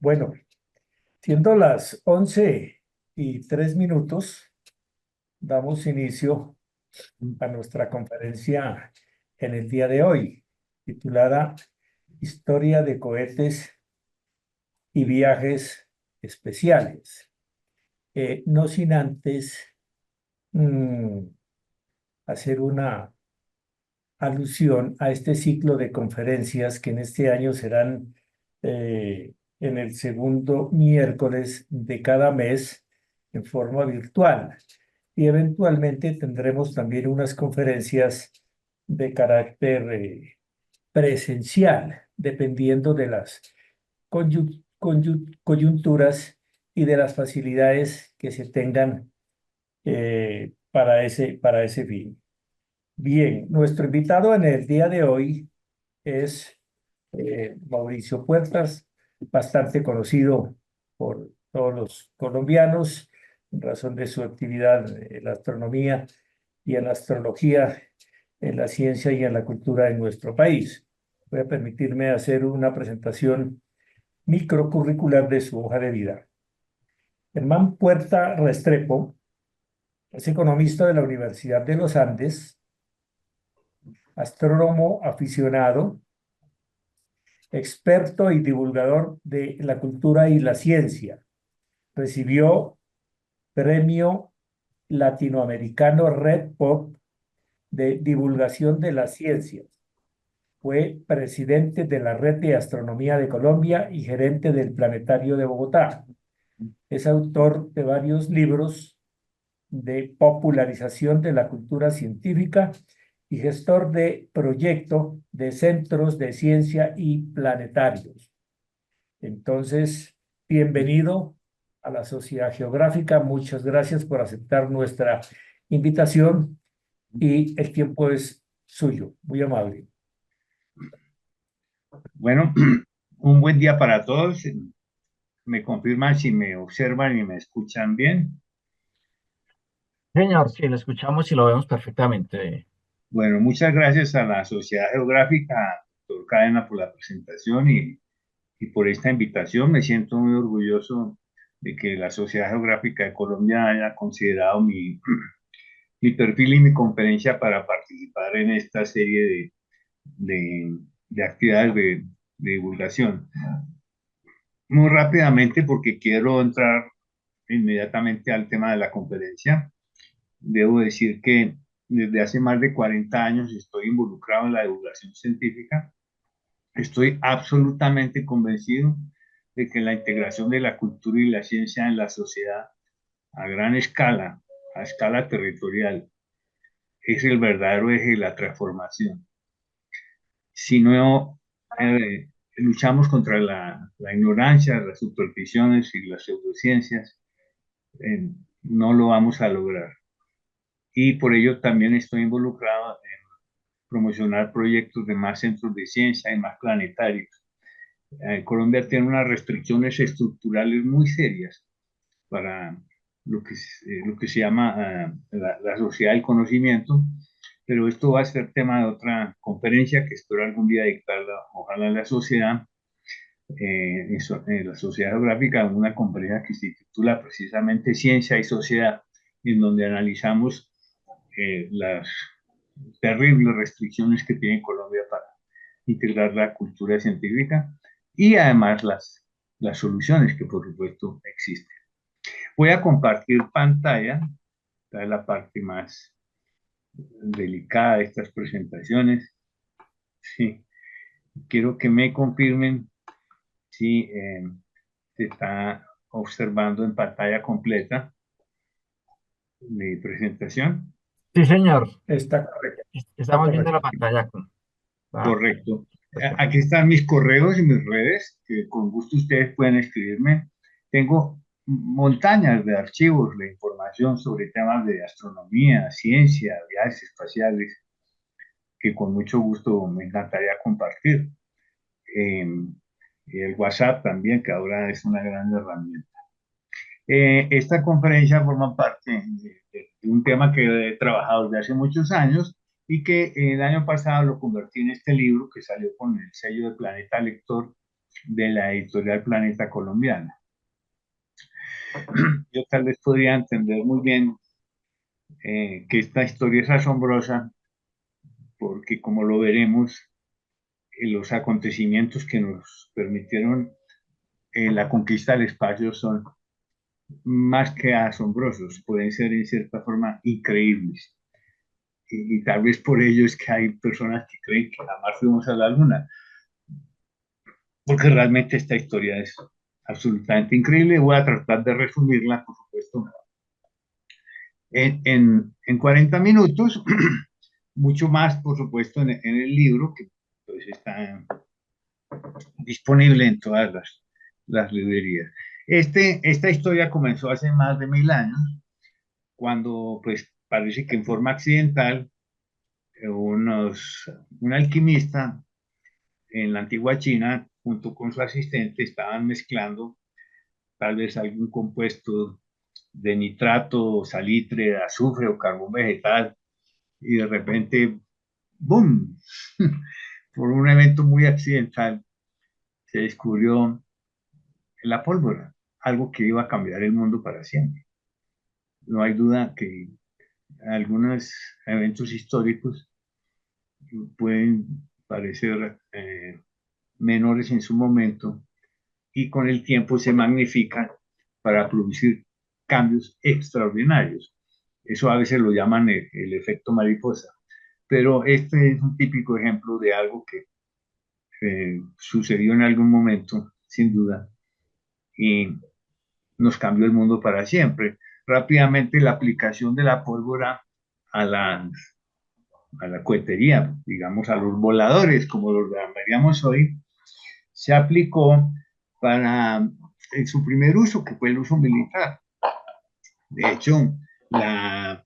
Bueno, siendo las 11:03, damos inicio a nuestra conferencia en el día de hoy, titulada Historia de cohetes y viajes especiales. No sin antes mm, hacer una alusión a este ciclo de conferencias que en este año serán en el segundo miércoles de cada mes en forma virtual. Y eventualmente tendremos también unas conferencias de carácter presencial, dependiendo de las coyunturas y de las facilidades que se tengan para ese fin. Bien, nuestro invitado en el día de hoy es Mauricio Puertas, bastante conocido por todos los colombianos en razón de su actividad en la astronomía y en la astrología, en la ciencia y en la cultura de nuestro país. Voy a permitirme hacer una presentación microcurricular de su hoja de vida. Germán Puerta Restrepo es economista de la Universidad de los Andes, astrónomo aficionado, experto y divulgador de la cultura y la ciencia. Recibió Premio Latinoamericano Red Pop de Divulgación de las Ciencias. Fue presidente de la Red de Astronomía de Colombia y gerente del Planetario de Bogotá. Es autor de varios libros de popularización de la cultura científica y gestor de proyecto de centros de ciencia y planetarios. Entonces, bienvenido a la Sociedad Geográfica. Muchas gracias por aceptar nuestra invitación y el tiempo es suyo. Muy amable. Bueno, un buen día para todos. Me confirman si me observan y me escuchan bien. Señor, sí, lo escuchamos y lo vemos perfectamente. Bueno, muchas gracias a la Sociedad Geográfica, doctor Cadena, por la presentación y por esta invitación. Me siento muy orgulloso de que la Sociedad Geográfica de Colombia haya considerado mi perfil y mi conferencia para participar en esta serie de, de actividades de divulgación. Muy rápidamente, porque quiero entrar inmediatamente al tema de la conferencia. Debo decir que desde hace más de 40 años estoy involucrado en la divulgación científica. Estoy absolutamente convencido de que la integración de la cultura y la ciencia en la sociedad a gran escala, a escala territorial, es el verdadero eje de la transformación. Si no luchamos contra la ignorancia, las supersticiones y las pseudociencias, eh, no lo vamos a lograr. Y por ello también estoy involucrado en promocionar proyectos de más centros de ciencia y más planetarios. Colombia tiene unas restricciones estructurales muy serias para lo que se llama la sociedad del conocimiento, pero esto va a ser tema de otra conferencia que espero algún día dictarla, ojalá en la sociedad, en la sociedad geográfica, una conferencia que se titula precisamente Ciencia y Sociedad, en donde analizamos las terribles restricciones que tiene Colombia para integrar la cultura científica y además las soluciones que por supuesto existen. Voy a compartir pantalla, esta es la parte más delicada de estas presentaciones. Sí, quiero que me confirmen si se está observando en pantalla completa mi presentación. Sí, señor. Está correcto. Está Estamos viendo la correcto. pantalla. Correcto. Perfecto. Aquí están mis correos y mis redes, que con gusto ustedes pueden escribirme. Tengo montañas de archivos de información sobre temas de astronomía, ciencia, viajes espaciales, que con mucho gusto me encantaría compartir. Eh, el WhatsApp también, que ahora es una gran herramienta. Esta conferencia forma parte de un tema que he trabajado desde hace muchos años y que el año pasado lo convertí en este libro que salió con el sello de Planeta Lector, de la editorial Planeta Colombiana. Yo tal vez podría entender muy bien que esta historia es asombrosa porque, como lo veremos, los acontecimientos que nos permitieron la conquista del espacio son más que asombrosos, pueden ser en cierta forma increíbles. Y tal vez por ello es que hay personas que creen que jamás fuimos a la Luna, porque realmente esta historia es absolutamente increíble. Voy a tratar de resumirla, por supuesto, en 40 minutos, mucho más, por supuesto, en el libro, que pues, está disponible en todas las librerías. Esta historia comenzó hace más de 1000 años, cuando pues parece que en forma accidental, un alquimista en la antigua China, junto con su asistente, estaban mezclando tal vez algún compuesto de nitrato, salitre, azufre o carbón vegetal, y de repente, ¡boom! Por un evento muy accidental, se descubrió la pólvora, algo que iba a cambiar el mundo para siempre. No hay duda que algunos eventos históricos pueden parecer menores en su momento y con el tiempo se magnifican para producir cambios extraordinarios. Eso a veces lo llaman el efecto mariposa, pero este es un típico ejemplo de algo que sucedió en algún momento, sin duda, y nos cambió el mundo para siempre. Rápidamente la aplicación de la pólvora a a la cohetería, digamos a los voladores, como los llamaríamos hoy, se aplicó para en su primer uso, que fue el uso militar. De hecho, la,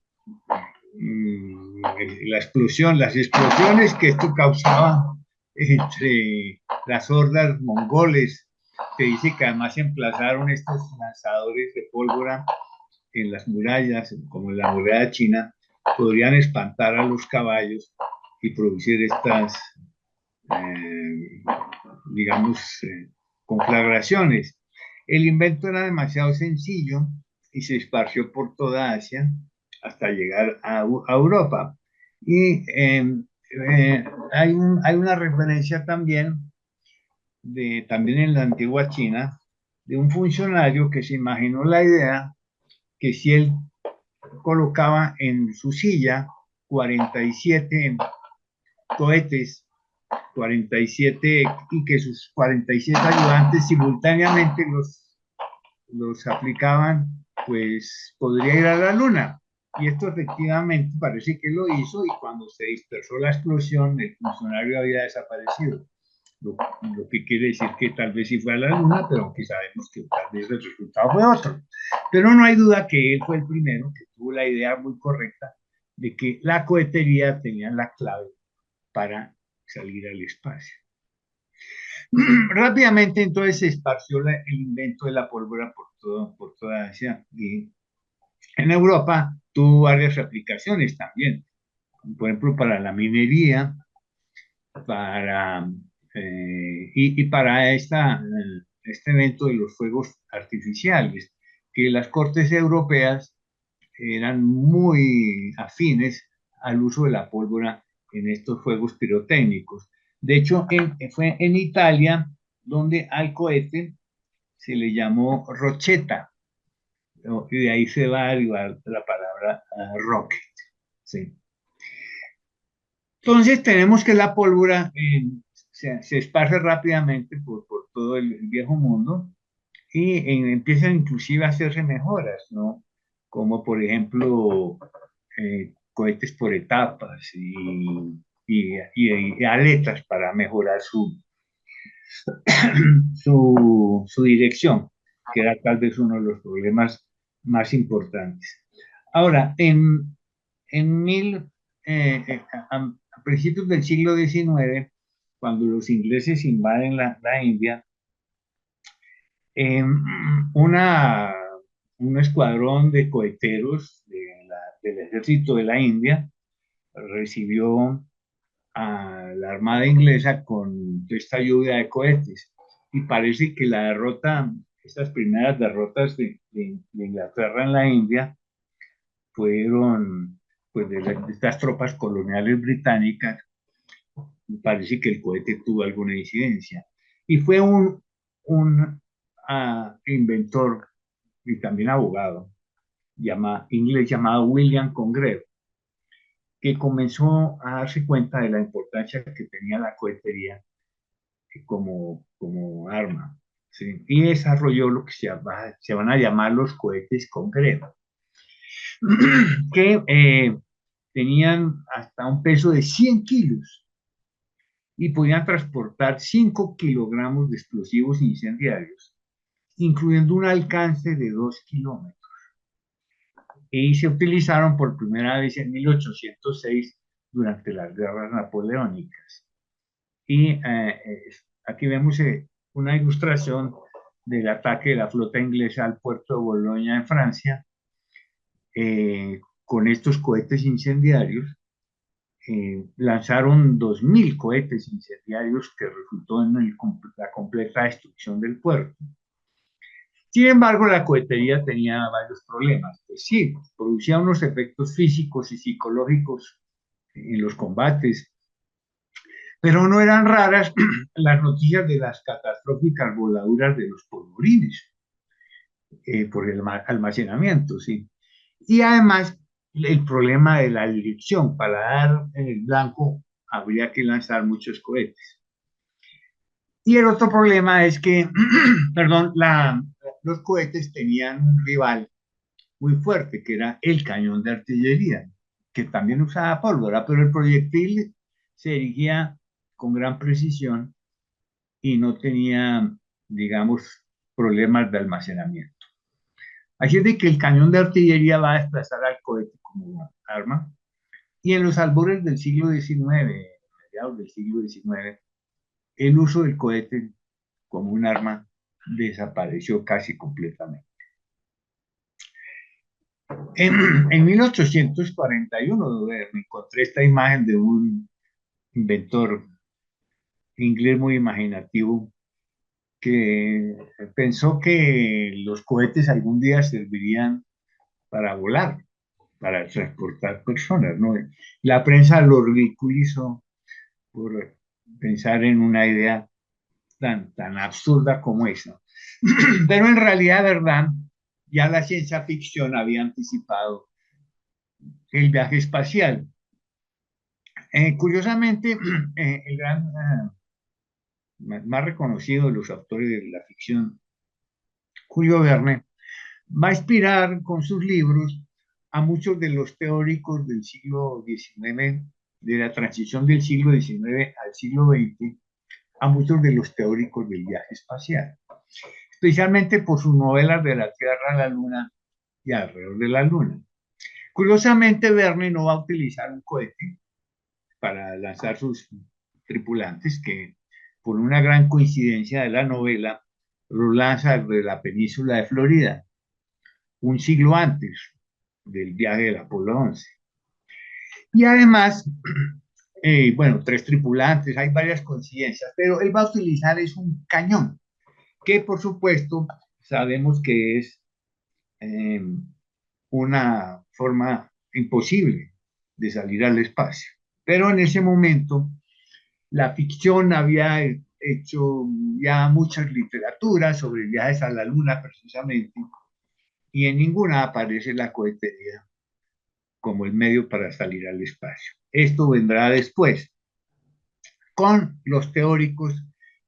la explosión, las explosiones que esto causaba entre las hordas mongoles, se dice que además emplazaron estos lanzadores de pólvora en las murallas, como en la muralla china, podrían espantar a los caballos y producir estas, eh, digamos, conflagraciones. El invento era demasiado sencillo y se esparció por toda Asia hasta llegar a Europa. Y hay una referencia también, también en la antigua China, de un funcionario que se imaginó la idea que si él colocaba en su silla 47 cohetes, 47, y que sus 47 ayudantes simultáneamente los aplicaban, pues podría ir a la luna. Y esto efectivamente parece que lo hizo, y cuando se dispersó la explosión, el funcionario había desaparecido. Lo que quiere decir que tal vez sí fue a la luna, pero aunque sabemos que tal vez el resultado fue otro. Pero no hay duda que él fue el primero que tuvo la idea muy correcta de que la cohetería tenía la clave para salir al espacio. Rápidamente entonces se esparció el invento de la pólvora por toda Asia, y en Europa tuvo varias aplicaciones también, por ejemplo para la minería, para, y para este evento de los fuegos artificiales, que las cortes europeas eran muy afines al uso de la pólvora en estos fuegos pirotécnicos. De hecho, fue en Italia donde al cohete se le llamó rocheta, ¿no? Y de ahí se va a derivar la palabra rocket. ¿Sí? Entonces tenemos que la pólvora se esparce rápidamente por todo el viejo mundo, y empiezan inclusive a hacerse mejoras, ¿no? Como por ejemplo cohetes por etapas y aletas para mejorar su dirección, que era tal vez uno de los problemas más importantes. Ahora, en a principios del siglo XIX, cuando los ingleses invaden la India, eh, una, un escuadrón de coheteros del ejército de la India recibió a la Armada inglesa con esta lluvia de cohetes. y parece que la derrota, estas primeras derrotas de Inglaterra en la India fueron pues de estas tropas coloniales británicas, y parece que el cohete tuvo alguna incidencia. Y fue un inventor y también abogado inglés llamado William Congreve, que comenzó a darse cuenta de la importancia que tenía la cohetería como arma, ¿sí? Y desarrolló lo que se van a llamar los cohetes Congreve, que tenían hasta un peso de 100 kilos y podían transportar 5 kilogramos de explosivos incendiarios, incluyendo un alcance de 2 kilómetros. Y se utilizaron por primera vez en 1806 durante las guerras napoleónicas. Y aquí vemos una ilustración del ataque de la flota inglesa al puerto de Bolonia en Francia, con estos cohetes incendiarios. Lanzaron 2.000 cohetes incendiarios que resultó en la completa destrucción del puerto. Sin embargo, la cohetería tenía varios problemas. Pues sí, producía unos efectos físicos y psicológicos en los combates, pero no eran raras las noticias de las catastróficas voladuras de los polvorines por el almacenamiento, ¿sí? Y además, el problema de la dirección. Para dar en el blanco, habría que lanzar muchos cohetes. Y el otro problema es que, perdón, los cohetes tenían un rival muy fuerte, que era el cañón de artillería, que también usaba pólvora, pero el proyectil se dirigía con gran precisión y no tenía, digamos, problemas de almacenamiento. Así es de que el cañón de artillería va a desplazar al cohete como arma, y en los albores del siglo XIX, mediados del siglo XIX, el uso del cohete como un arma desapareció casi completamente. En 1841 me encontré esta imagen de un inventor inglés muy imaginativo que pensó que los cohetes algún día servirían para volar, para transportar personas, ¿no? La prensa lo ridiculizó por pensar en una idea tan absurda como esa. Pero en realidad, ¿verdad? Ya la ciencia ficción había anticipado el viaje espacial. Curiosamente, el gran, más reconocido de los autores de la ficción, Julio Verne, va a inspirar con sus libros a muchos de los teóricos del siglo XIX, de la transición del siglo XIX al siglo XX, a muchos de los teóricos del viaje espacial, especialmente por sus novelas de la Tierra a la Luna y alrededor de la Luna. Curiosamente, Verne no va a utilizar un cohete para lanzar sus tripulantes, que por una gran coincidencia de la novela lo lanza desde la península de Florida, un siglo antes del viaje del Apolo 11. Y además, bueno, 3 tripulantes, hay varias coincidencias, pero él va a utilizar es un cañón, que por supuesto sabemos que es eh, una forma imposible de salir al espacio. Pero en ese momento la ficción había hecho ya muchas literaturas sobre viajes a la luna precisamente, y en ninguna aparece la cohetería como el medio para salir al espacio. Esto vendrá después con los teóricos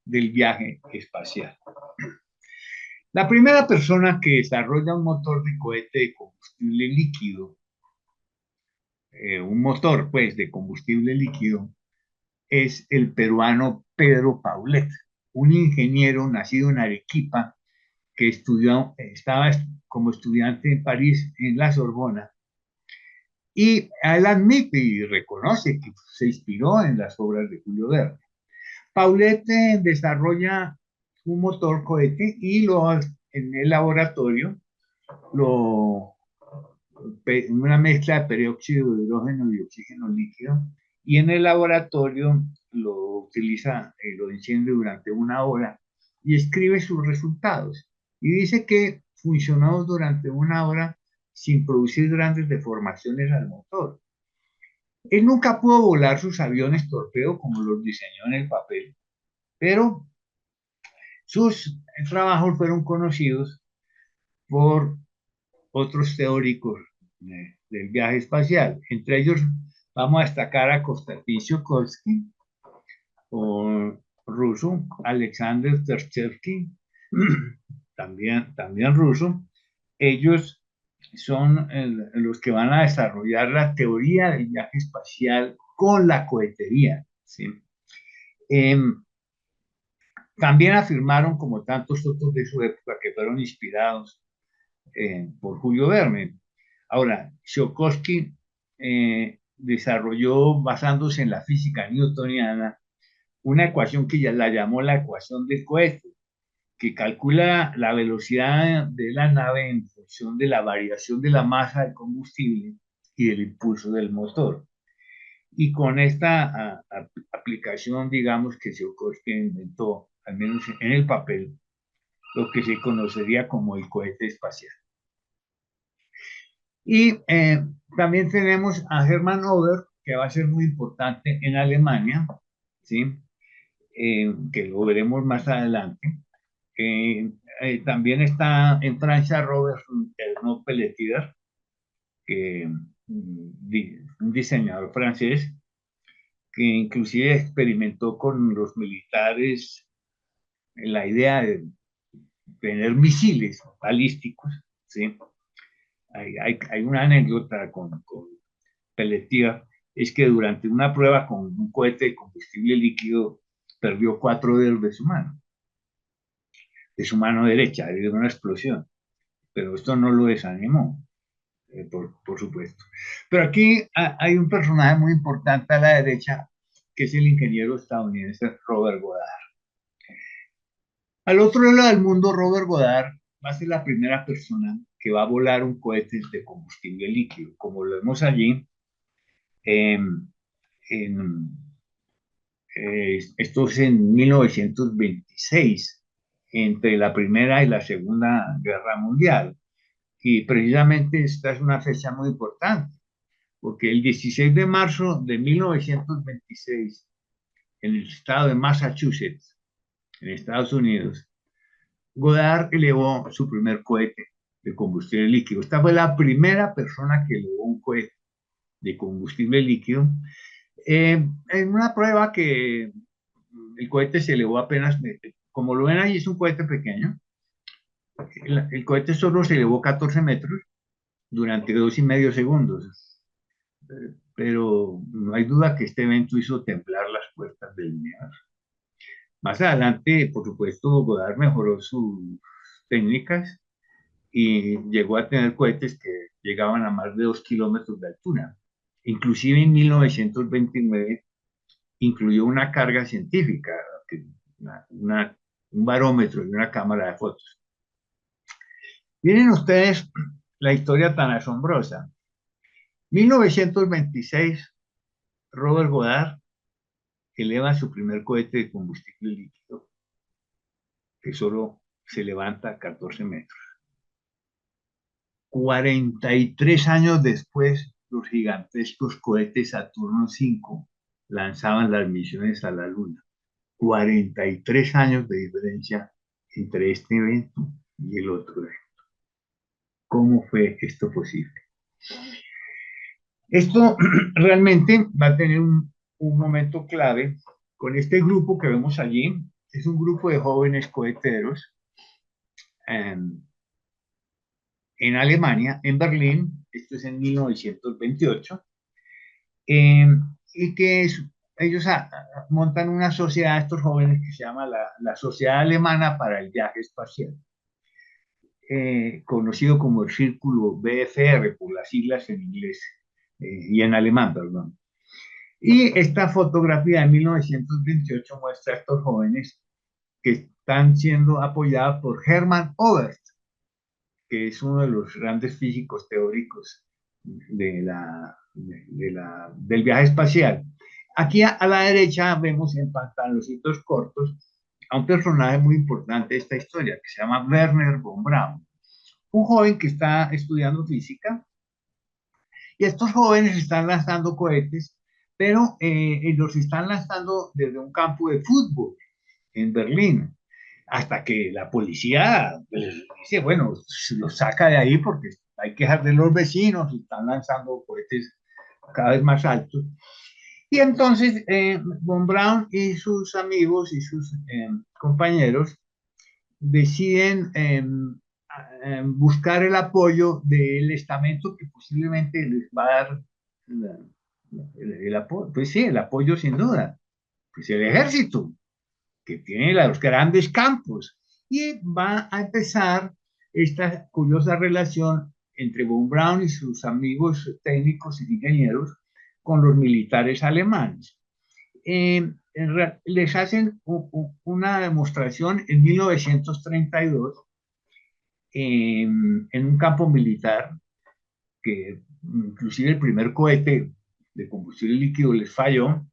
del viaje espacial. La primera persona que desarrolla un motor de cohete de combustible líquido, un motor pues de combustible líquido, es el peruano Pedro Paulet, un ingeniero nacido en Arequipa que estaba como estudiante en París, en la Sorbona, y él admite y reconoce que se inspiró en las obras de Julio Verne. Paulet desarrolla un motor cohete y en el laboratorio lo una mezcla de peróxido de hidrógeno y oxígeno líquido, y en el laboratorio lo utiliza, lo enciende durante 1 hora y escribe sus resultados. Y dice que funcionó durante una hora sin producir grandes deformaciones al motor. Él nunca pudo volar sus aviones torpedo como los diseñó en el papel, pero sus trabajos fueron conocidos por otros teóricos del viaje espacial. Entre ellos vamos a destacar a Konstantin Tsiolkovsky, o ruso, Alexander Tershevsky, también ruso. Ellos son los que van a desarrollar la teoría del viaje espacial con la cohetería. ¿Sí? Eh, También afirmaron, como tantos otros de su época, que fueron inspirados por Julio Verne. Ahora, Tsiolkovsky desarrolló, basándose en la física newtoniana, una ecuación que ya la llamó la ecuación del cohete, que calcula la velocidad de la nave en función de la variación de la masa del combustible y del impulso del motor. Y con esta aplicación, digamos que Tsiolkovsky inventó, al menos en el papel, lo que se conocería como el cohete espacial. Y también tenemos a Hermann Ober, que va a ser muy importante en Alemania, ¿sí? Que lo veremos más adelante. También está en Francia Robert Hernaut Pelletier, que, un diseñador francés, que inclusive experimentó con los militares la idea de tener misiles balísticos, ¿sí? Hay una anécdota con Pelletier, es que durante una prueba con un cohete de combustible líquido perdió 4 dedos de su mano derecha, debido a una explosión, pero esto no lo desanimó, por supuesto. Pero aquí hay un personaje muy importante a la derecha, que es el ingeniero estadounidense Robert Goddard. Al otro lado del mundo, Robert Goddard va a ser la primera persona que va a volar un cohete de combustible líquido, como lo vemos allí. Eh, en, Esto es en 1926, entre la Primera y la Segunda Guerra Mundial. Y precisamente esta es una fecha muy importante, porque el 16 de marzo de 1926, en el estado de Massachusetts, en Estados Unidos, Goddard elevó su primer cohete de combustible líquido. Esta fue la primera persona que elevó un cohete de combustible líquido en una prueba que el cohete se elevó apenas, como lo ven ahí, es un cohete pequeño. El cohete solo se elevó 14 metros durante 2,5 segundos. Pero no hay duda que este evento hizo temblar las puertas del universo. Más adelante, por supuesto, Goddard mejoró sus técnicas y llegó a tener cohetes que llegaban a más de 2 kilómetros de altura. Inclusive en 1929 incluyó una carga científica, un barómetro y una cámara de fotos. Miren ustedes la historia tan asombrosa. 1926, Robert Goddard eleva su primer cohete de combustible líquido, que solo se levanta a 14 metros. 43 años después, los gigantescos cohetes Saturno V lanzaban las misiones a la Luna. 43 años de diferencia entre este evento y el otro evento. ¿Cómo fue esto posible? Esto realmente va a tener un momento clave con este grupo que vemos allí. Es un grupo de jóvenes coheteros en Alemania, en Berlín. Esto es en 1928. Y que ellos montan una sociedad, estos jóvenes, que se llama la Sociedad Alemana para el Viaje Espacial, conocido como el Círculo BFR, por las siglas en inglés y en alemán, perdón. Y esta fotografía de 1928 muestra a estos jóvenes que están siendo apoyados por Hermann Oberth, que es uno de los grandes físicos teóricos del viaje espacial. Aquí a la derecha vemos en pantaloncitos cortos a un personaje muy importante de esta historia, que se llama Werner von Braun, un joven que está estudiando física, y estos jóvenes están lanzando cohetes, pero los están lanzando desde un campo de fútbol en Berlín, hasta que la policía dice, bueno, los saca de ahí porque hay quejas de los vecinos, están lanzando cohetes cada vez más altos. Y entonces Von Braun y sus amigos y sus compañeros deciden buscar el apoyo del estamento que posiblemente les va a dar el apoyo, pues sí, el apoyo sin duda, pues el ejército, que tiene los grandes campos, y va a empezar esta curiosa relación entre Von Braun y sus amigos técnicos y ingenieros con los militares alemanes. Les hacen una demostración en 1932 en un campo militar, que inclusive el primer cohete de combustible líquido les falló,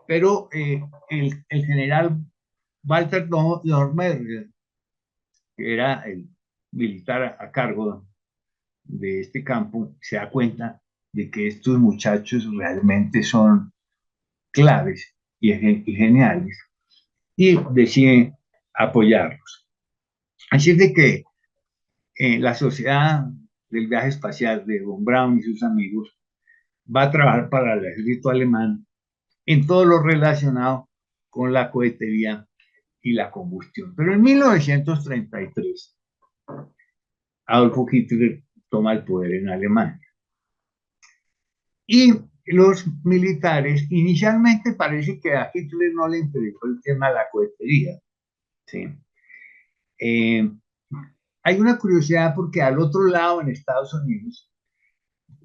pero el general Walter Dormer, que era el militar a cargo de este campo, se da cuenta de que estos muchachos realmente son claves y geniales, y decide apoyarlos. Así es de que la sociedad del viaje espacial de Von Braun y sus amigos va a trabajar para el ejército alemán en todo lo relacionado con la cohetería y la combustión. Pero en 1933, Adolfo Hitler toma el poder en Alemania. Y los militares, inicialmente parece que a Hitler no le interesó el tema de la cohetería. ¿Sí? Eh, Hay una curiosidad porque al otro lado, en Estados Unidos,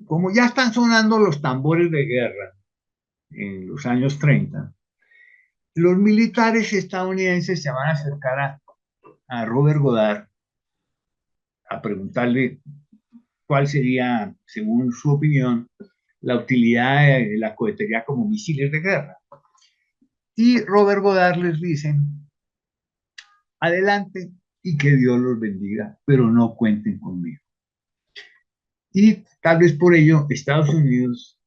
como ya están sonando los tambores de guerra en los años 30, los militares estadounidenses se van a acercar a Robert Goddard a preguntarle cuál sería, según su opinión, la utilidad de la cohetería como misiles de guerra. Y Robert Goddard les dice, adelante y que Dios los bendiga, pero no cuenten conmigo. Y tal vez por ello Estados Unidos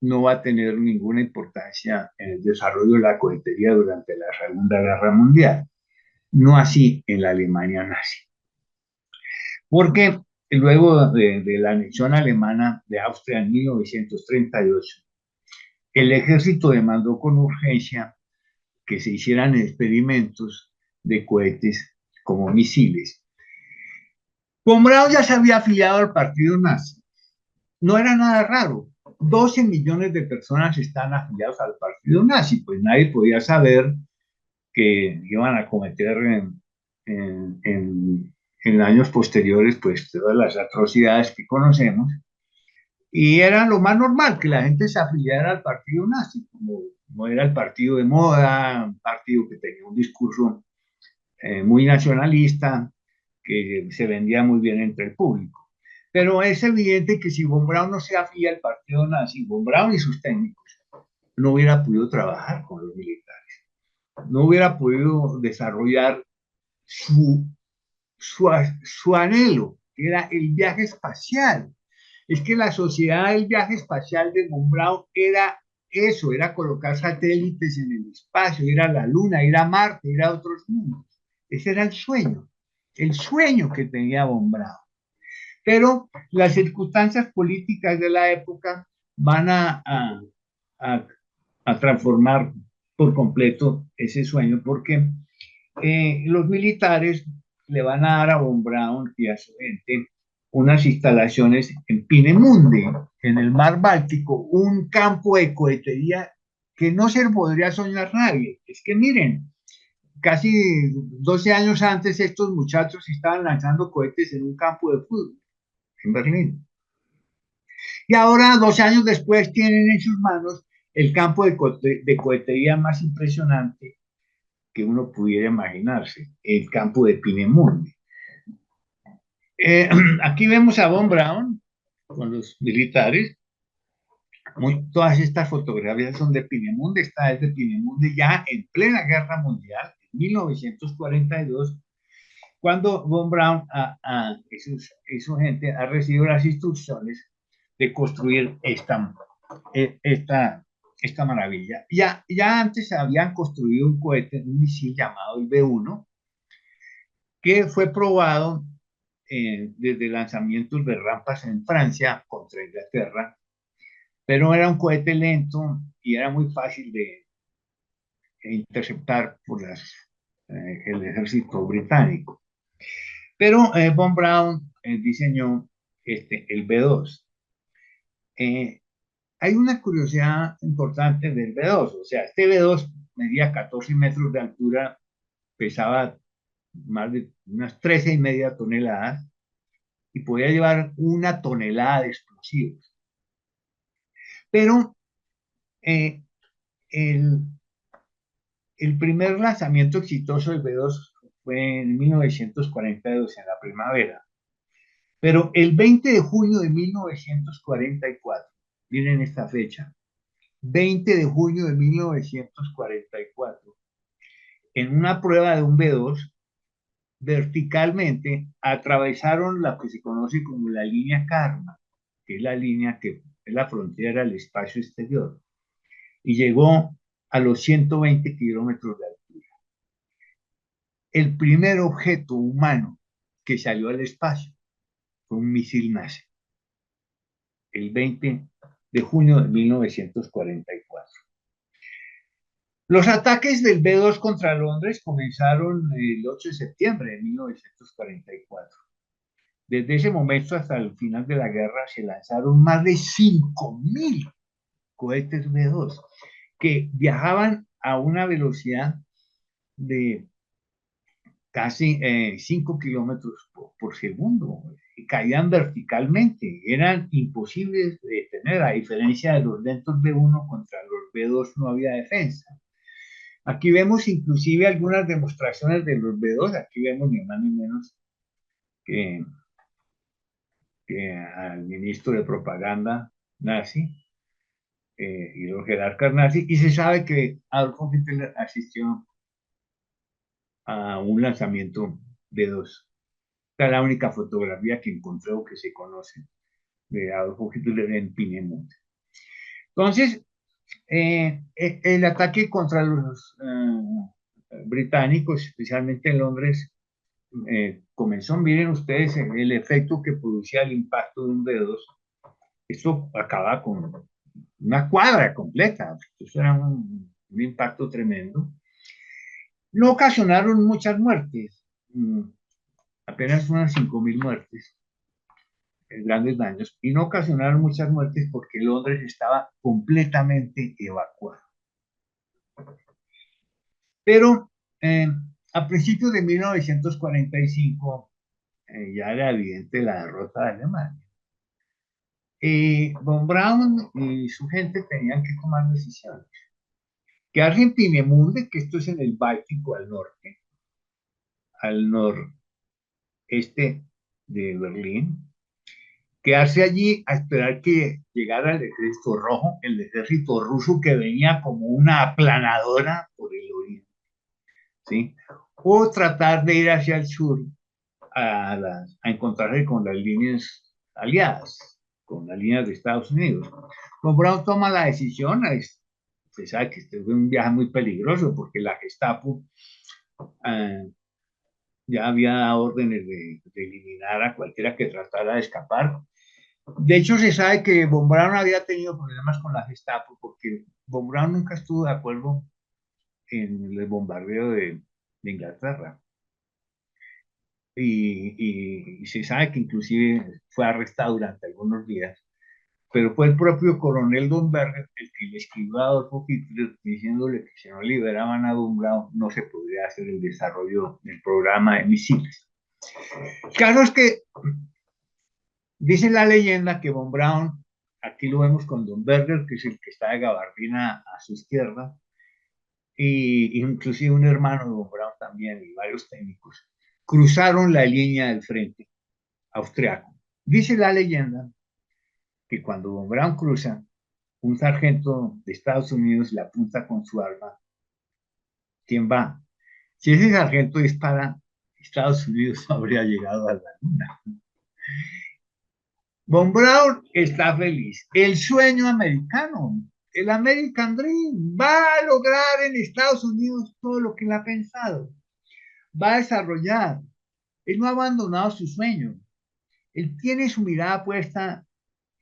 no va a tener ninguna importancia en el desarrollo de la cohetería durante la Segunda Guerra Mundial. No así en la Alemania nazi. Porque luego de la anexión alemana de Austria en 1938, el ejército demandó con urgencia que se hicieran experimentos de cohetes como misiles. Von Braun ya se había afiliado al partido nazi. No era nada raro. 12 millones de personas están afiliados al partido nazi, pues nadie podía saber que iban a cometer en años posteriores pues todas las atrocidades que conocemos, y era lo más normal que la gente se afiliara al partido nazi, como era el partido de moda, un partido que tenía un discurso muy nacionalista, que se vendía muy bien entre el público. Pero es evidente que si Von Braun no se afía al partido nazi, Von Braun y sus técnicos no hubiera podido trabajar con los militares, no hubiera podido desarrollar su, su anhelo, que era el viaje espacial. Es que la sociedad del viaje espacial de Von Braun era eso, era colocar satélites en el espacio, ir a la Luna, ir a Marte, ir a otros mundos. Ese era el sueño que tenía Von Braun. Pero las circunstancias políticas de la época van a transformar por completo ese sueño, porque los militares le van a dar a Von Braun y a su gente unas instalaciones en Peenemünde, en el mar Báltico, un campo de cohetería que no se podría soñar nadie. Es que miren, casi 12 años antes estos muchachos estaban lanzando cohetes en un campo de fútbol en Berlín. Y ahora, 12 años después, tienen en sus manos el campo de cohetería más impresionante que uno pudiera imaginarse, el campo de Peenemünde. Aquí vemos a Von Braun con los militares. Todas estas fotografías son de Peenemünde, esta es de Peenemünde ya en plena guerra mundial, 1942, cuando Von Braun y su gente ha recibido las instrucciones de construir esta maravilla. Ya antes habían construido un cohete, un misil llamado el B-1, que fue probado desde lanzamientos de rampas en Francia contra Inglaterra, pero era un cohete lento y era muy fácil de interceptar por el ejército británico. Pero Von Braun diseñó el B-2. Hay una curiosidad importante del B-2, o sea, este B-2 medía 14 metros de altura, pesaba más de unas 13,5 toneladas y podía llevar 1 tonelada de explosivos. Pero eh, el, el primer lanzamiento exitoso del B-2 fue en 1942, en la primavera. Pero el 20 de junio de 1944, miren esta fecha, 20 de junio de 1944, en una prueba de un B-2, verticalmente atravesaron la que se conoce como la línea Karman, que es la línea que es la frontera del espacio exterior, y llegó a los 120 kilómetros de altura. El primer objeto humano que salió al espacio fue un misil nazi, el 20 de junio de 1944. Los ataques del B-2 contra Londres comenzaron el 8 de septiembre de 1944. Desde ese momento hasta el final de la guerra se lanzaron más de 5.000 cohetes B-2 que viajaban a una velocidad de casi 5 kilómetros por segundo y caían verticalmente. Eran imposibles de detener, a diferencia de los lentos B-1 contra los B-2 no había defensa. Aquí vemos inclusive algunas demostraciones de los B-2. Aquí vemos ni más ni menos que, que al ministro de propaganda nazi y los jerarcas nazis, y se sabe que Adolf Hitler asistió a un lanzamiento B-2. Esta es la única fotografía que encontré o que se conoce de Adolf Hitler en Peenemünde. Entonces, el ataque contra los británicos, especialmente en Londres, comenzó. Miren ustedes el efecto que producía el impacto de un B-2. Esto acaba con una cuadra completa. Eso era un impacto tremendo. No ocasionaron muchas muertes, apenas unas 5.000 muertes, grandes daños, y no ocasionaron muchas muertes porque Londres estaba completamente evacuado. Pero a principios de 1945 ya era evidente la derrota de Alemania. Von Braun y su gente tenían que tomar decisiones. Quedarse en Peenemünde, que esto es en el Báltico al noreste de Berlín, quedarse allí a esperar que llegara el ejército rojo, el ejército ruso que venía como una aplanadora por el oriente, ¿sí? O tratar de ir hacia el sur a encontrarse con las líneas aliadas, con las líneas de Estados Unidos. Von Braun toma la decisión, se sabe que este fue un viaje muy peligroso porque la Gestapo ya había órdenes de eliminar a cualquiera que tratara de escapar. De hecho, se sabe que Von Braun había tenido problemas con la Gestapo porque Von Braun nunca estuvo de acuerdo en el bombardeo de Inglaterra. Y se sabe que inclusive fue arrestado durante algunos días, pero fue el propio coronel Don Berger el que le escribió a Adolfo Hitler diciéndole que si no liberaban a Von Braun no se podría hacer el desarrollo del programa de misiles. El caso es que dice la leyenda que Von Braun, aquí lo vemos con Don Berger, que es el que está de gabardina a su izquierda, y inclusive un hermano de Von Braun también, y varios técnicos, cruzaron la línea del frente austriaco. Dice la leyenda que cuando Von Braun cruza, un sargento de Estados Unidos le apunta con su arma. ¿Quién va? Si ese sargento dispara, Estados Unidos no habría llegado a la luna. Von Braun está feliz. El sueño americano, el American Dream, va a lograr en Estados Unidos todo lo que él ha pensado. Va a desarrollar. Él no ha abandonado su sueño. Él tiene su mirada puesta,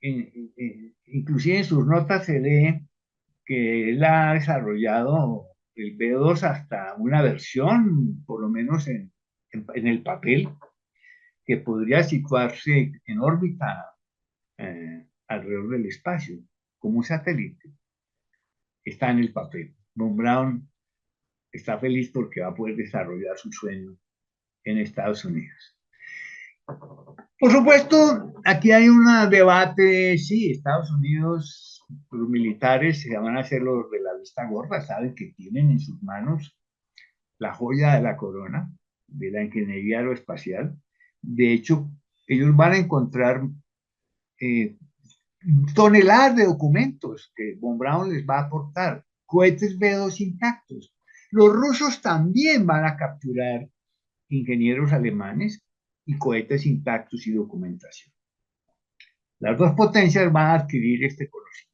inclusive en sus notas se lee que él ha desarrollado el B2 hasta una versión, por lo menos en el papel, que podría situarse en órbita alrededor del espacio, como un satélite. Está en el papel. Von Braun está feliz porque va a poder desarrollar su sueño en Estados Unidos. Por supuesto, aquí hay un debate, sí, Estados Unidos, los militares se van a hacer los de la vista gorda, saben que tienen en sus manos la joya de la corona de la ingeniería aeroespacial. De hecho, ellos van a encontrar eh, toneladas de documentos que Von Braun les va a aportar, cohetes B2 intactos. Los rusos también van a capturar ingenieros alemanes y cohetes intactos y documentación. Las dos potencias van a adquirir este conocimiento.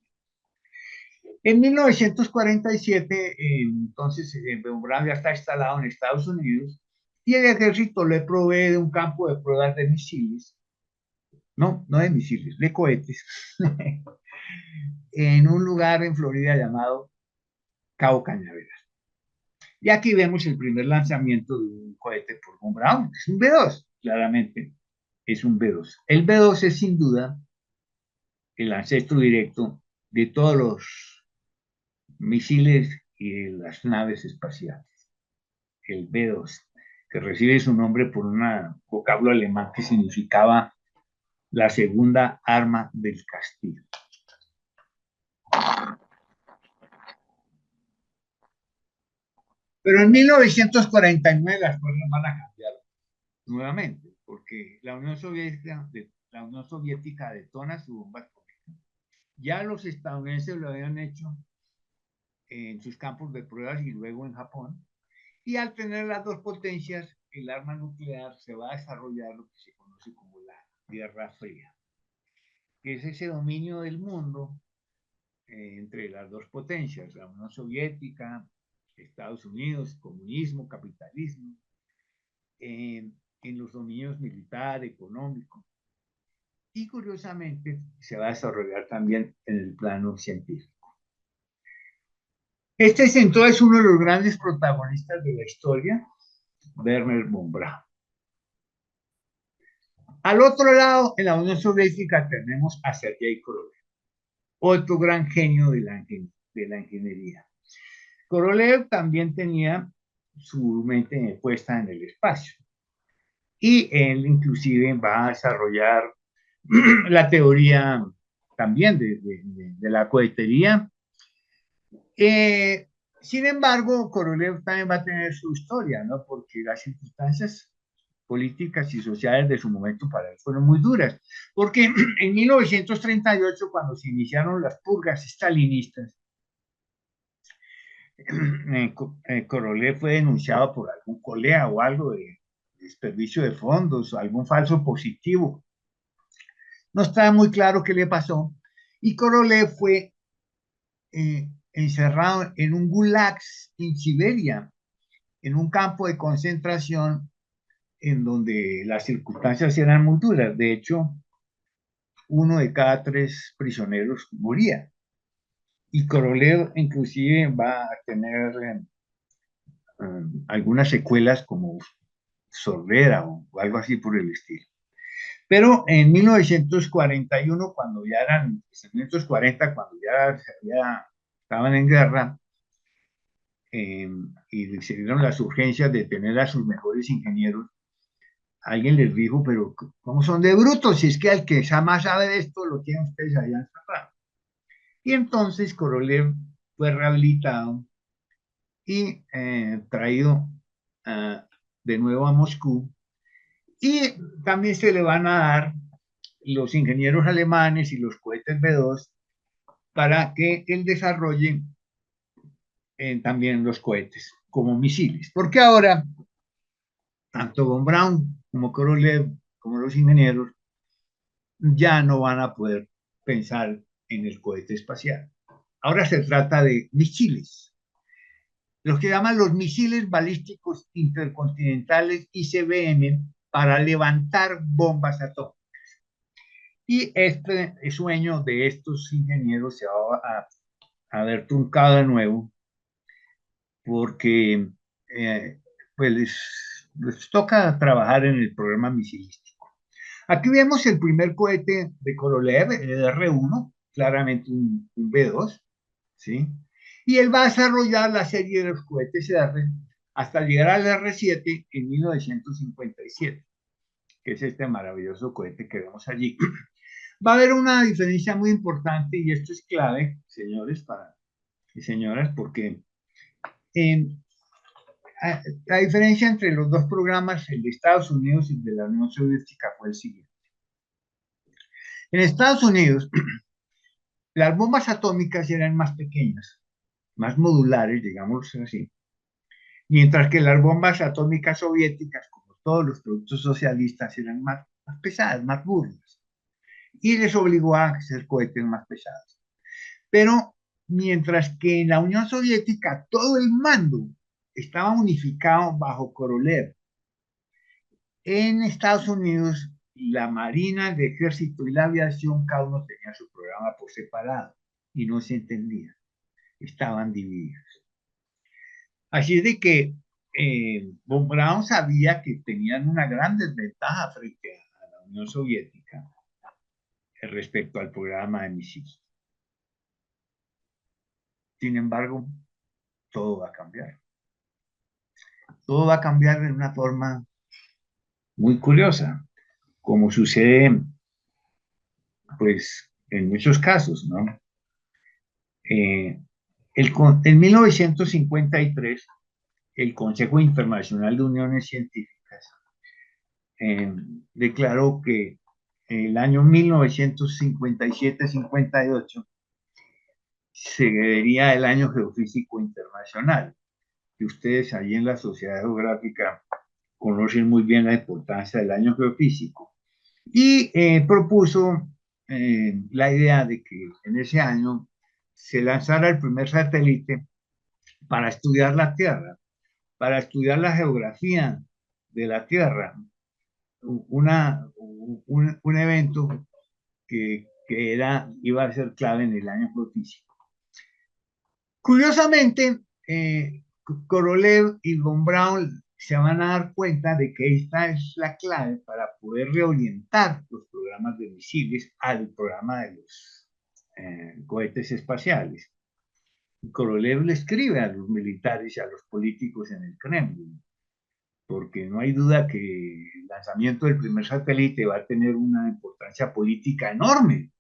En 1947, entonces, Von Braun ya está instalado en Estados Unidos y el ejército le provee de un campo de pruebas de misiles, no de misiles, de cohetes, en un lugar en Florida llamado Cabo Cañaveral. Y aquí vemos el primer lanzamiento de un cohete por Von Braun, es un B2, claramente es un B2. El B2 es sin duda el ancestro directo de todos los misiles y de las naves espaciales. El B2, que recibe su nombre por un vocablo alemán que significaba la segunda arma del castillo. Pero en 1949 las cosas van a cambiar nuevamente, porque la Unión Soviética detona su bomba atómica. Ya los estadounidenses lo habían hecho en sus campos de pruebas y luego en Japón. Y al tener las dos potencias, el arma nuclear se va a desarrollar lo que se conoce como la Guerra Fría, que es ese dominio del mundo entre las dos potencias, la Unión Soviética, Estados Unidos, comunismo, capitalismo, en los dominios militar, económico. Y curiosamente se va a desarrollar también en el plano científico. Este centro es uno de los grandes protagonistas de la historia, Wernher von Braun. Al otro lado, en la Unión Soviética, tenemos a Sergei Korolev, otro gran genio de la ingeniería. Korolev también tenía su mente puesta en el espacio y él inclusive va a desarrollar la teoría también de la cohetería. Sin embargo, Korolev también va a tener su historia, ¿no? Porque las circunstancias políticas y sociales de su momento para él fueron muy duras. Porque en 1938, cuando se iniciaron las purgas stalinistas, Korolev fue denunciado por algún colega o algo de desperdicio de fondos o algún falso positivo. No estaba muy claro qué le pasó. Y Korolev fue encerrado en un gulag en Siberia, en un campo de concentración en donde las circunstancias eran muy duras. De hecho, 1 de cada 3 prisioneros moría. Y Korolev inclusive va a tener algunas secuelas como sordera o algo así por el estilo. Pero en 1941, cuando ya eran 1940, cuando ya estaban en guerra, y se dieron las urgencias de tener a sus mejores ingenieros, alguien les dijo, pero ¿cómo son de brutos? Si es que al que más sabe de esto lo tienen ustedes allá encerrado. Y entonces Korolev fue rehabilitado y traído de nuevo a Moscú. Y también se le van a dar los ingenieros alemanes y los cohetes B2 para que él desarrolle también los cohetes como misiles. Porque ahora, tanto Von Braun como Korolev, como los ingenieros, ya no van a poder pensar en el cohete espacial. Ahora se trata de misiles, los que llaman los misiles balísticos intercontinentales ICBM para levantar bombas atómicas. Y este sueño de estos ingenieros se va a ver truncado de nuevo porque pues les toca trabajar en el programa misilístico. Aquí vemos el primer cohete de Korolev, el R1, claramente un B2, ¿sí? Y él va a desarrollar la serie de los cohetes R hasta llegar al R7 en 1957, que es este maravilloso cohete que vemos allí. Va a haber una diferencia muy importante y esto es clave, señores y señoras, porque la diferencia entre los dos programas, el de Estados Unidos y el de la Unión Soviética, fue el siguiente. En Estados Unidos, las bombas atómicas eran más pequeñas, más modulares, digamos así, mientras que las bombas atómicas soviéticas, como todos los productos socialistas, eran más pesadas, más burdas, y les obligó a hacer cohetes más pesados. Pero mientras que en la Unión Soviética todo el mando estaba unificado bajo Korolev, en Estados Unidos la Marina, el Ejército y la Aviación, cada uno tenía su programa por separado y no se entendía, estaban divididos. Así es de que Von Braun sabía que tenían una gran desventaja frente a la Unión Soviética respecto al programa de misiles. Sin embargo, todo va a cambiar. Todo va a cambiar de una forma muy curiosa, como sucede, pues, en muchos casos, ¿no? En 1953, el Consejo Internacional de Uniones Científicas declaró que el año 1957-58 sería el año geofísico internacional, que ustedes allí en la Sociedad Geográfica conocen muy bien la importancia del año geofísico, y propuso la idea de que en ese año se lanzara el primer satélite para estudiar la Tierra, para estudiar la geografía de la Tierra, un evento que iba a ser clave en el año geofísico. Curiosamente, Korolev y Von Braun se van a dar cuenta de que esta es la clave para poder reorientar los programas de misiles al programa de los cohetes espaciales. Korolev le escribe a los militares y a los políticos en el Kremlin, porque no hay duda que el lanzamiento del primer satélite va a tener una importancia política enorme,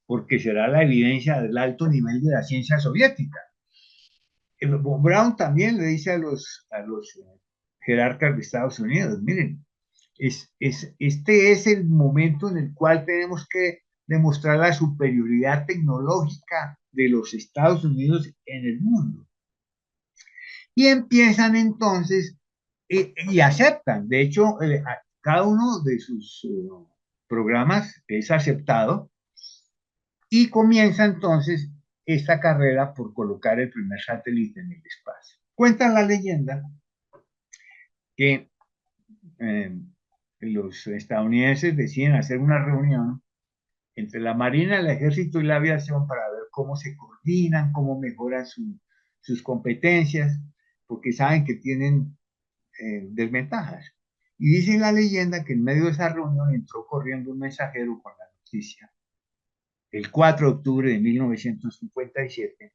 porque será la evidencia del alto nivel de la ciencia soviética. Von Braun también le dice a los jerarcas de Estados Unidos, miren, este es el momento en el cual tenemos que demostrar la superioridad tecnológica de los Estados Unidos en el mundo. Y empiezan entonces, y aceptan, de hecho, cada uno de sus programas es aceptado, y comienza entonces esta carrera por colocar el primer satélite en el espacio. Cuenta la leyenda que los estadounidenses deciden hacer una reunión entre la Marina, el Ejército y la Aviación para ver cómo se coordinan, cómo mejoran sus competencias, porque saben que tienen desventajas. Y dice la leyenda que en medio de esa reunión entró corriendo un mensajero con la noticia, el 4 de octubre de 1957,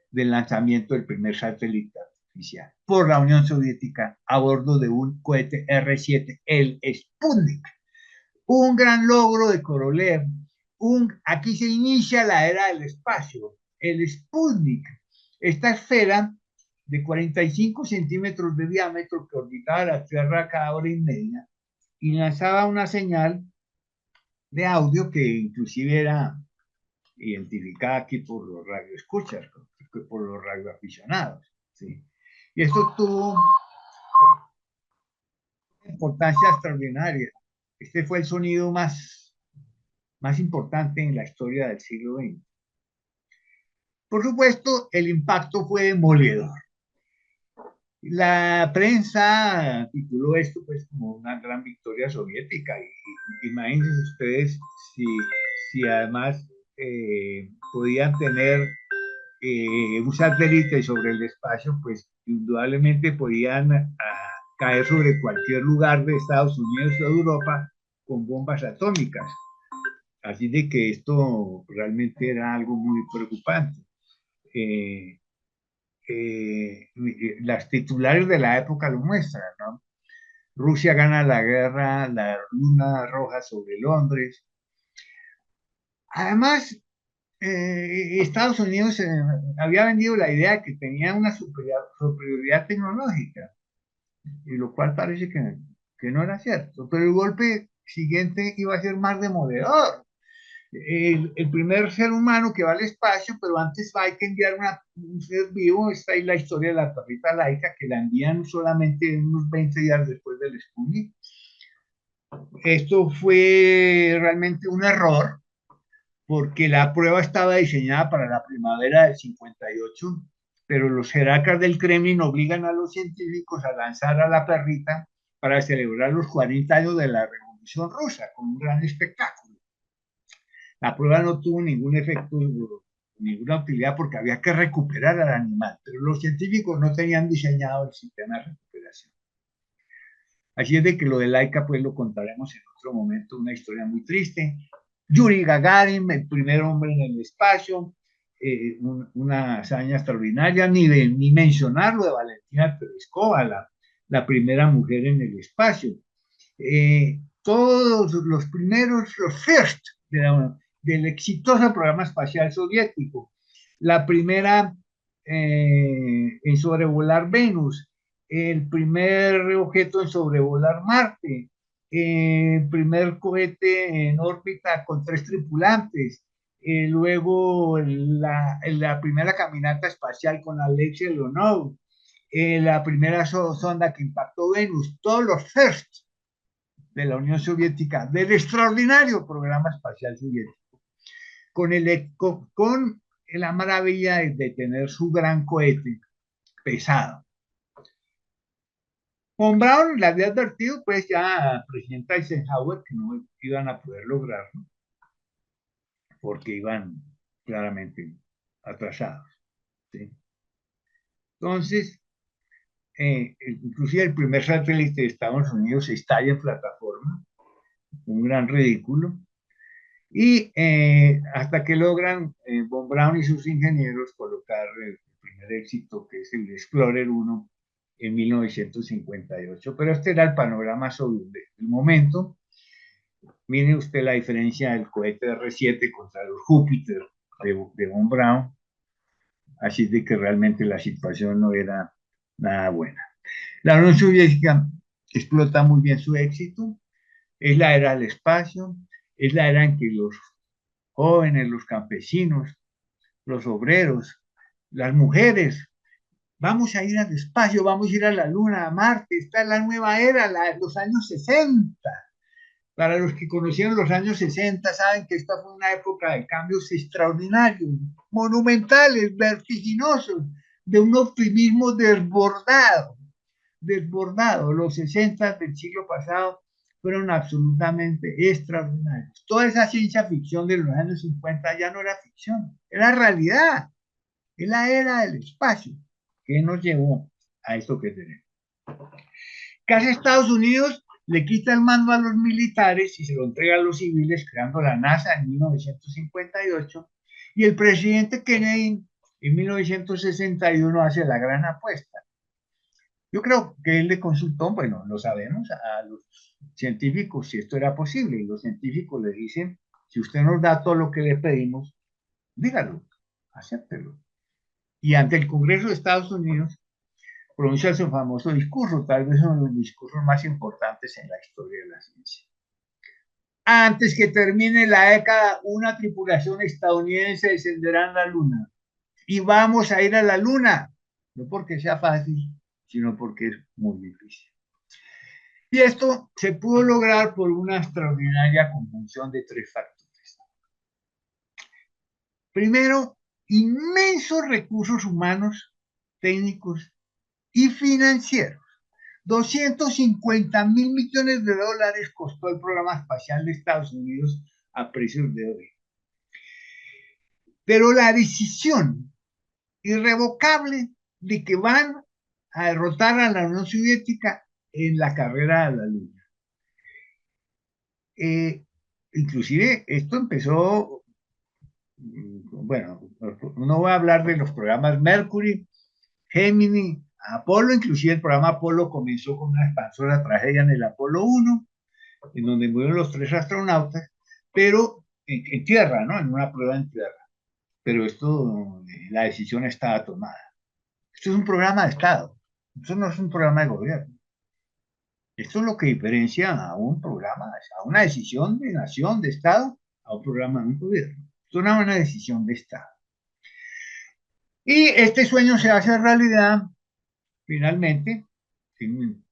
del lanzamiento del primer satélite artificial por la Unión Soviética a bordo de un cohete R-7, el Sputnik. Un gran logro de Korolev. Aquí se inicia la era del espacio. El Sputnik, esta esfera de 45 centímetros de diámetro que orbitaba la Tierra cada hora y media y lanzaba una señal de audio que inclusive era identificada aquí por los radioescuchas, que por los radioaficionados, ¿sí? Y esto tuvo una importancia extraordinaria. Este fue el sonido más importante en la historia del siglo XX. Por supuesto, el impacto fue demoledor. La prensa tituló esto pues como una gran victoria soviética y imagínense ustedes si además podían tener un satélite sobre el espacio, pues indudablemente podían caer sobre cualquier lugar de Estados Unidos o Europa con bombas atómicas. Así de que esto realmente era algo muy preocupante. Eh, las titulares de la época lo muestran, ¿no? Rusia gana la guerra, la luna roja sobre Londres. Además, Estados Unidos había vendido la idea que tenía una superioridad tecnológica, y lo cual parece que no era cierto, pero el golpe siguiente iba a ser más demoledor. El primer ser humano que va al espacio, pero antes hay que enviar un ser vivo. Está ahí la historia de la perrita Laika, que la envían solamente unos 20 días después del Sputnik. Esto fue realmente un error, porque la prueba estaba diseñada para la primavera del 58, pero los jerarcas del Kremlin obligan a los científicos a lanzar a la perrita para celebrar los 40 años de la Revolución Rusa, con un gran espectáculo. La prueba no tuvo ningún efecto, ninguna utilidad, porque había que recuperar al animal, pero los científicos no tenían diseñado el sistema de recuperación. Así es de que lo de Laika pues lo contaremos en otro momento, una historia muy triste. Yuri Gagarin, el primer hombre en el espacio, una hazaña extraordinaria, ni mencionarlo de Valentina Tereshkova, la primera mujer en el espacio. Todos los primeros, los first del exitoso programa espacial soviético. La primera en sobrevolar Venus, el primer objeto en sobrevolar Marte, el primer cohete en órbita con 3 tripulantes, luego la primera caminata espacial con Alexei Leonov, la primera sonda que impactó Venus, todos los first de la Unión Soviética, del extraordinario programa espacial soviético, con la maravilla de tener su gran cohete pesado. Von Braun le había advertido pues ya al presidente Eisenhower que no iban a poder lograrlo porque iban claramente atrasados, ¿sí? Entonces, inclusive el primer satélite de Estados Unidos se estalla en plataforma, un gran ridículo, y hasta que logran Von Braun y sus ingenieros colocar el primer éxito, que es el Explorer 1, en 1958. Pero este era el panorama sobre el momento. Mire usted la diferencia del cohete R-7 contra los Júpiter de Von Braun. Así de que realmente la situación no era nada buena. La Unión Soviética explota muy bien su éxito. Es la era del espacio, es la era en que los jóvenes, los campesinos, los obreros, las mujeres, vamos a ir al espacio, vamos a ir a la Luna, a Marte. Esta es la nueva era, los años 60. Para los que conocieron los años 60, saben que esta fue una época de cambios extraordinarios, monumentales, vertiginosos, de un optimismo desbordado. Los 60 del siglo pasado fueron absolutamente extraordinarios. Toda esa ciencia ficción de los años 50 ya no era ficción, era realidad. Es la era del espacio que nos llevó a esto que tenemos. Casi Estados Unidos le quita el mando a los militares y se lo entrega a los civiles, creando la NASA en 1958, y el presidente Kennedy en 1961 hace la gran apuesta. Yo creo que él le consultó, bueno, lo sabemos, a los científicos si esto era posible, y los científicos le dicen, si usted nos da todo lo que le pedimos, dígalo, acéptelo. Y ante el Congreso de Estados Unidos pronuncia su famoso discurso, tal vez uno de los discursos más importantes en la historia de la ciencia. Antes que termine la década, una tripulación estadounidense descenderá en la Luna. y vamos a ir a la luna, no porque sea fácil, sino porque es muy difícil. Y esto se pudo lograr por una extraordinaria conjunción de tres factores. Primero, inmensos recursos humanos, técnicos y financieros. 250.000 millones de dólares costó el programa espacial de Estados Unidos a precios de hoy. Pero la decisión irrevocable de que van a derrotar a la Unión Soviética en la carrera a la Luna. Inclusive esto empezó, bueno, no voy a hablar de los programas Mercury, Gemini, Apolo, inclusive el programa Apolo comenzó con una espantosa tragedia en el Apolo 1, en donde murieron los tres astronautas, pero en tierra, ¿no? En una prueba en tierra. Pero esto, la decisión estaba tomada. Esto es un programa de Estado, esto no es un programa de gobierno. Esto es lo que diferencia a un programa, a una decisión de nación, de Estado, a un programa de un gobierno. Esto es una decisión de Estado. Y este sueño se hace realidad, finalmente, en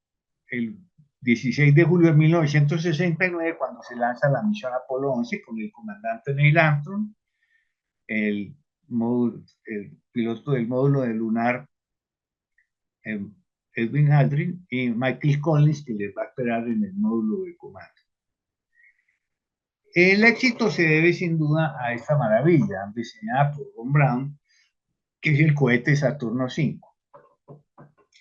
el 16 de julio de 1969, cuando se lanza la misión Apolo 11 con el comandante Neil Armstrong, el piloto del módulo de lunar Edwin Aldrin y Michael Collins, que les va a esperar en el módulo de comando. El éxito se debe sin duda a esta maravilla diseñada por Von Braun, que es el cohete Saturno V.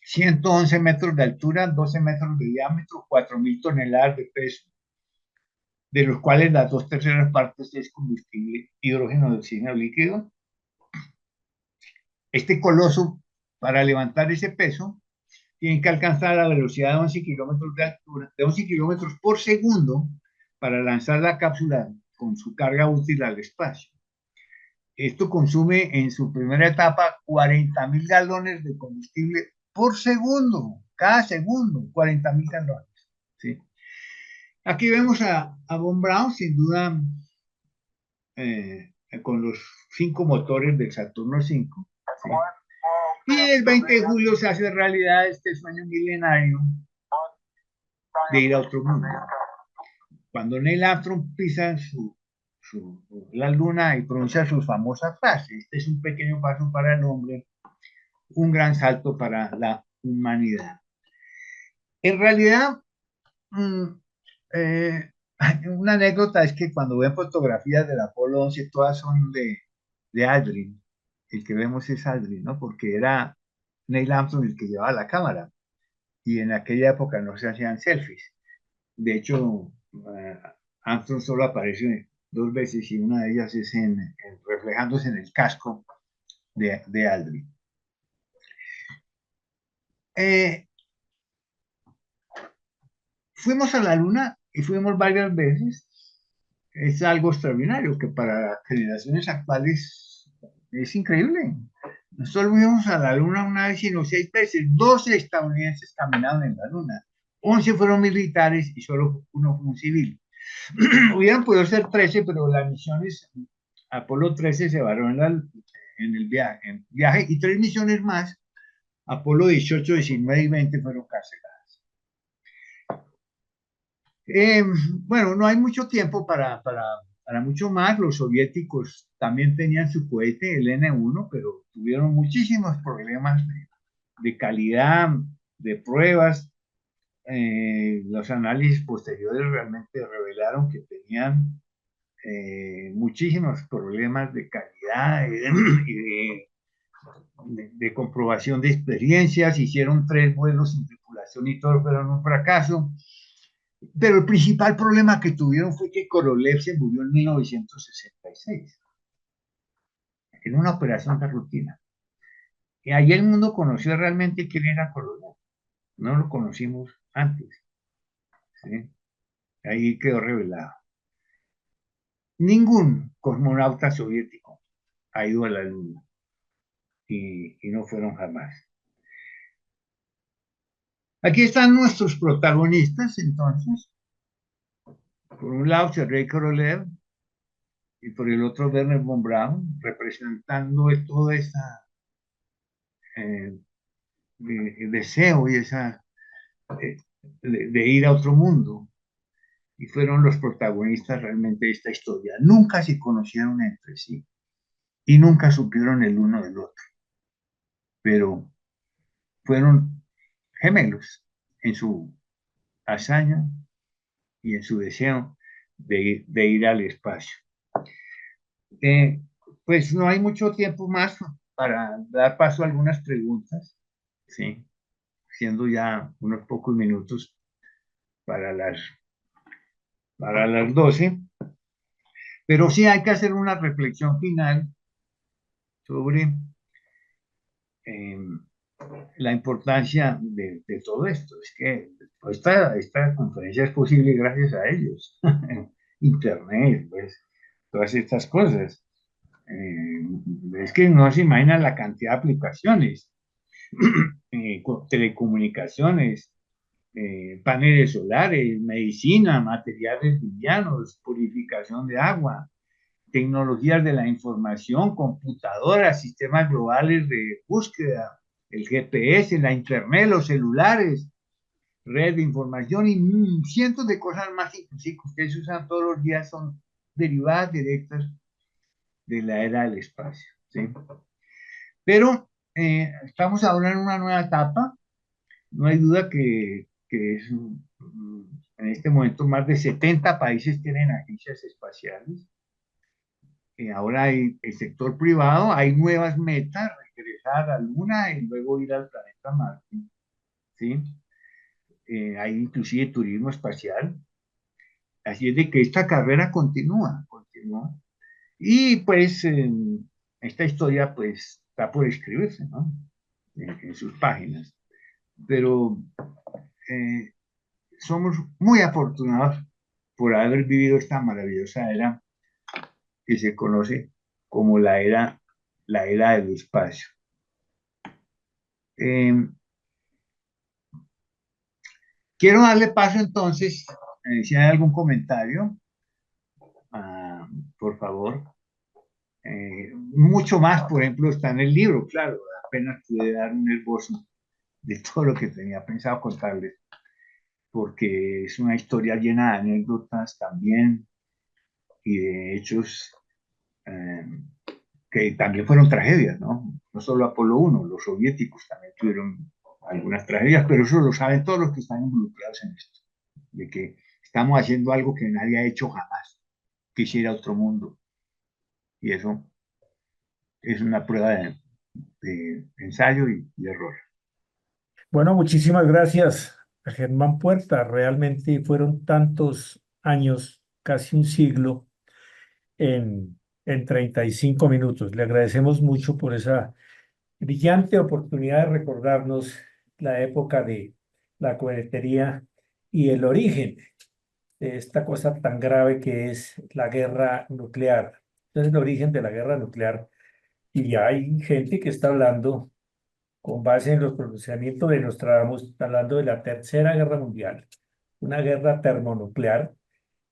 111 metros de altura, 12 metros de diámetro, 4.000 toneladas de peso, de los cuales las 2/3 partes es combustible hidrógeno de oxígeno líquido. Este coloso, para levantar ese peso, tiene que alcanzar la velocidad de 11 kilómetros de altura, de 11 kilómetros por segundo, para lanzar la cápsula con su carga útil al espacio. Esto consume en su primera etapa 40.000 galones de combustible por segundo, cada segundo, 40.000 galones. ¿Sí? Aquí vemos a Von Braun, sin duda, con los 5 motores del Saturno V. ¿Sí? Y el 20 de julio se hace realidad este sueño milenario de ir a otro mundo. Cuando Neil Armstrong pisa la luna y pronuncia sus famosas frases: este es un pequeño paso para el hombre, un gran salto para la humanidad. En realidad, una anécdota es que cuando ven fotografías del Apolo 11, todas son de Aldrin. El que vemos es Aldrin, ¿no? Porque era Neil Armstrong el que llevaba la cámara. Y en aquella época no se hacían selfies. De hecho, Armstrong solo aparece 2 veces y una de ellas es reflejándose en el casco de Aldrin. Fuimos a la luna y fuimos varias veces. Es algo extraordinario que para generaciones actuales es increíble. No solo fuimos a la luna una vez, sino 6 veces. 12 estadounidenses caminaron en la luna. 11 fueron militares y solo uno fue un civil. Hubieran podido ser 13, pero las misiones Apolo 13 se varó en el viaje, y 3 misiones más, Apolo 18, 19 y 20, fueron canceladas. Bueno, no hay mucho tiempo para mucho más. Los soviéticos también tenían su cohete, el N-1, pero tuvieron muchísimos problemas de calidad, de pruebas. Los análisis posteriores realmente revelaron que tenían muchísimos problemas de calidad y de comprobación de experiencias. Hicieron 3 vuelos sin tripulación y todos fueron un fracaso. Pero el principal problema que tuvieron fue que Korolev se murió en 1966 en una operación de rutina. Y ahí el mundo conoció realmente quién era Korolev. No lo conocimos antes. ¿Sí? Ahí quedó revelado. Ningún cosmonauta soviético ha ido a la luna y no fueron jamás. Aquí están nuestros protagonistas, entonces. Por un lado, Sergei Korolev, y por el otro Werner von Braun, representando toda esa eh, deseo y esa eh, de ir a otro mundo. Y fueron los protagonistas realmente de esta historia. Nunca se conocieron entre sí y nunca supieron el uno del otro, pero fueron gemelos en su hazaña y en su deseo de ir al espacio. Eh, pues no hay mucho tiempo más para dar paso a algunas preguntas, ¿sí? Siendo ya unos pocos minutos para las 12, pero sí hay que hacer una reflexión final sobre eh, la importancia de todo esto. Es que esta conferencia es posible gracias a ellos. Internet, pues, todas estas cosas. Es que no se imaginan la cantidad de aplicaciones, telecomunicaciones, paneles solares, medicina, materiales livianos, purificación de agua, tecnologías de la información, computadoras, sistemas globales de búsqueda, el GPS, la internet, los celulares, red de información y cientos de cosas más, inclusive que ustedes usan todos los días, son derivadas directas de la era del espacio, ¿sí? Pero estamos ahora en una nueva etapa. No hay duda que es, en este momento más de 70 países tienen agencias espaciales. Ahora hay el sector privado, hay nuevas metas, regresar a la Luna y luego ir al planeta Marte, ¿sí? Hay inclusive turismo espacial. Así es de que esta carrera continúa. Y pues esta historia pues está por escribirse, ¿no? En sus páginas. Pero eh, somos muy afortunados por haber vivido esta maravillosa era que se conoce como la era del espacio. Eh, Quiero darle paso entonces, si hay algún comentario, ah, por favor. Mucho más, por ejemplo, está en el libro, claro, apenas pude dar un esbozo de todo lo que tenía pensado contarles, porque es una historia llena de anécdotas también y de hechos eh, que también fueron tragedias, ¿no? No solo Apolo 1, los soviéticos también tuvieron algunas tragedias, pero eso lo saben todos los que están involucrados en esto, de que estamos haciendo algo que nadie ha hecho jamás, quisiera otro mundo, y eso es una prueba de ensayo y error. Bueno, muchísimas gracias a Germán Puerta. Realmente fueron tantos años, casi un siglo, en 35 minutos. Le agradecemos mucho por esa brillante oportunidad de recordarnos la época de la cohetería y el origen de esta cosa tan grave que es la guerra nuclear. Entonces, el origen de la guerra nuclear. Y ya hay gente que está hablando, con base en los pronunciamientos de Nostradamus, está hablando de la Tercera Guerra Mundial, una guerra termonuclear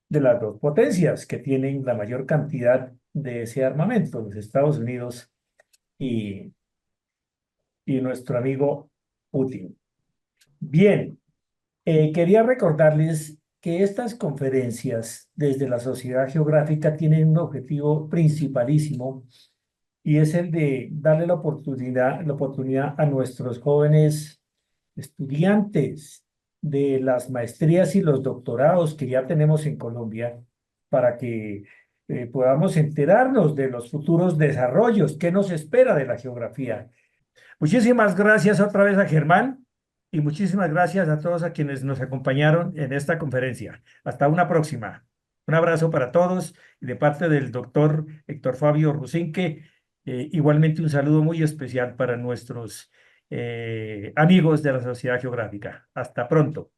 de las dos potencias que tienen la mayor cantidad de ese armamento, los Estados Unidos y, y nuestro amigo Putin. Bien, quería recordarles que estas conferencias desde la Sociedad Geográfica tienen un objetivo principalísimo y es el de darle la oportunidad a nuestros jóvenes estudiantes de las maestrías y los doctorados que ya tenemos en Colombia para que podamos enterarnos de los futuros desarrollos, qué nos espera de la geografía. Muchísimas gracias otra vez a Germán y muchísimas gracias a todos a quienes nos acompañaron en esta conferencia. Hasta una próxima. Un abrazo para todos y de parte del doctor Héctor Fabio Rusinque, igualmente un saludo muy especial para nuestros amigos de la Sociedad Geográfica. Hasta pronto.